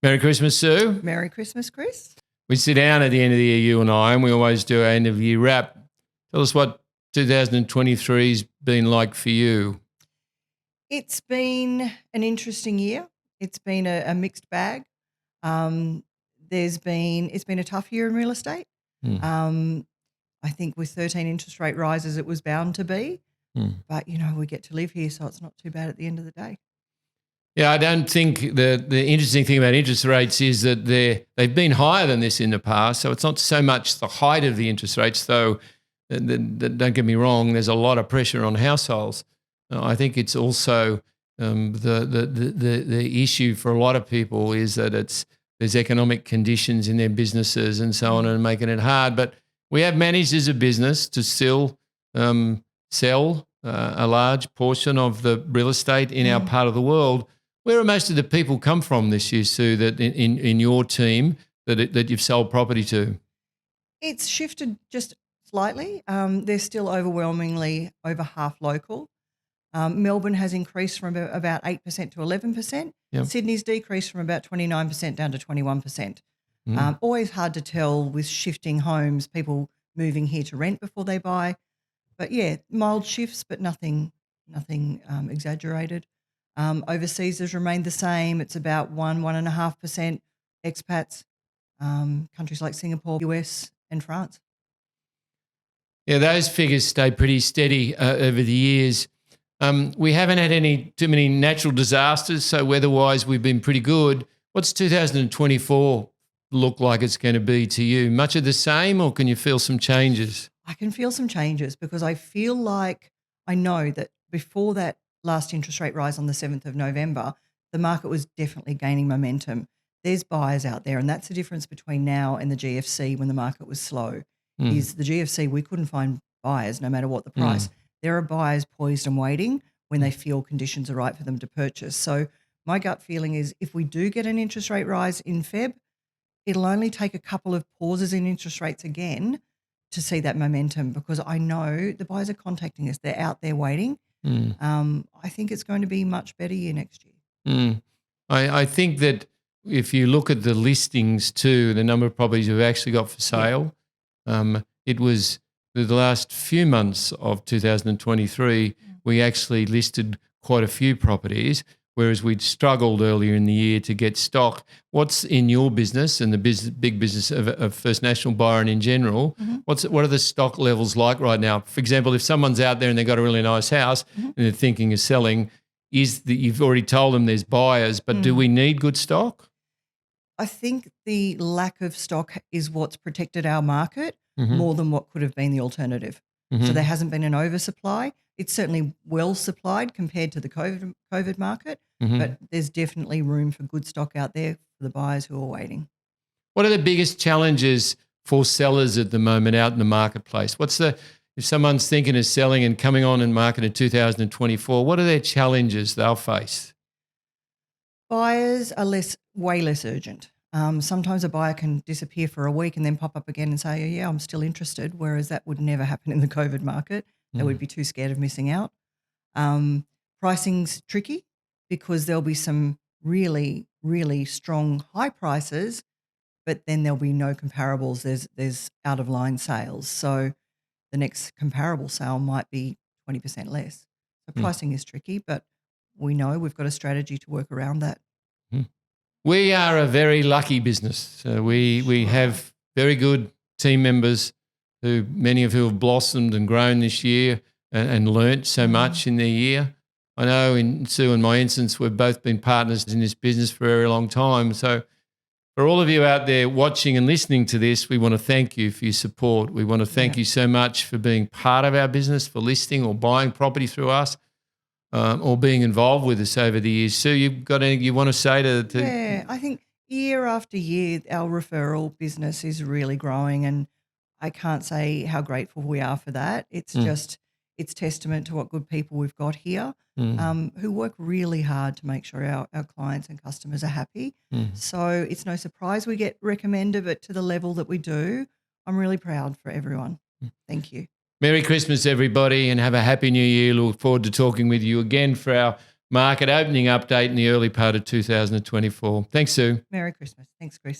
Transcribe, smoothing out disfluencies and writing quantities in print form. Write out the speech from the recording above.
Merry Christmas, Sue. Merry Christmas, Chris. We sit down at the end of the year, you and I, and we always do our end of year wrap. Tell us what 2023's been like for you. It's been an interesting year. It's been a mixed bag. It's been a tough year in real estate. I think with 13 interest rate rises, it was bound to be. But, we get to live here, so it's not too bad at the end of the day. Yeah, I don't think the interesting thing about interest rates is that they've been higher than this in the past. So it's not so much the height of the interest rates, though. Don't get me wrong. There's a lot of pressure on households. I think it's also the issue for a lot of people is that there's economic conditions in their businesses and so on, and making it hard. But we have managed as a business to still sell a large portion of the real estate in our part of the world. Where are most of the people come from this year, Sue, that in your team that you've sold property to? It's shifted just slightly. They're still overwhelmingly over half local. Melbourne has increased from about 8% to 11%. Yep. Sydney's decreased from about 29% down to 21%. Always hard to tell with shifting homes, people moving here to rent before they buy. But, yeah, mild shifts, but nothing exaggerated. Overseas has remained the same. It's about 1.5% expats, countries like Singapore, US and France. Yeah, those figures stay pretty steady over the years. We haven't had too many natural disasters, so weather-wise we've been pretty good. What's 2024 look like it's going to be to you? Much of the same, or can you feel some changes? I can feel some changes because I feel like I know that before that last interest rate rise on the 7th of November, the market was definitely gaining momentum. There's buyers out there, and that's the difference between now and the GFC when the market was slow. Is the GFC, we couldn't find buyers no matter what the price. There are buyers poised and waiting when they feel conditions are right for them to purchase. So my gut feeling is if we do get an interest rate rise in Feb, it'll only take a couple of pauses in interest rates again to see that momentum, because I know the buyers are contacting us. They're out there waiting. I think it's going to be much better year next year. I think that if you look at the listings too, the number of properties we've actually got for sale, it was the last few months of 2023, we actually listed quite a few properties, whereas we'd struggled earlier in the year to get stock. What's in your business and the big business of First National Byron in general, what are the stock levels like right now? For example, if someone's out there and they've got a really nice house and they're thinking of selling, you've already told them there's buyers, but do we need good stock? I think the lack of stock is what's protected our market more than what could have been the alternative. So there hasn't been an oversupply. It's certainly well supplied compared to the COVID market, but there's definitely room for good stock out there for the buyers who are waiting. What are the biggest challenges for sellers at the moment out in the marketplace? If someone's thinking of selling and coming on in market in 2024, what are their challenges they'll face? Buyers are way less urgent. Sometimes a buyer can disappear for a week and then pop up again and say, oh, yeah, I'm still interested, whereas that would never happen in the COVID market. They would be too scared of missing out. Pricing's tricky because there'll be some really, really strong high prices, but then there'll be no comparables. There's out-of-line sales. So the next comparable sale might be 20% less. So pricing is tricky, but we know we've got a strategy to work around that. We are a very lucky business. We have very good team members many of who have blossomed and grown this year and learnt so much in their year. I know in Sue and my instance, we've both been partners in this business for a very long time. So for all of you out there watching and listening to this, we want to thank you for your support. We want to thank you so much for being part of our business, for listing or buying property through us. Or being involved with us over the years. Sue, you've got anything you want to say to? Yeah, I think year after year, our referral business is really growing, and I can't say how grateful we are for that. It's it's testament to what good people we've got here who work really hard to make sure our clients and customers are happy. So it's no surprise we get recommended, but to the level that we do, I'm really proud for everyone. Thank you. Merry Christmas, everybody, and have a happy new year. Look forward to talking with you again for our market opening update in the early part of 2024. Thanks, Sue. Merry Christmas. Thanks, Chris.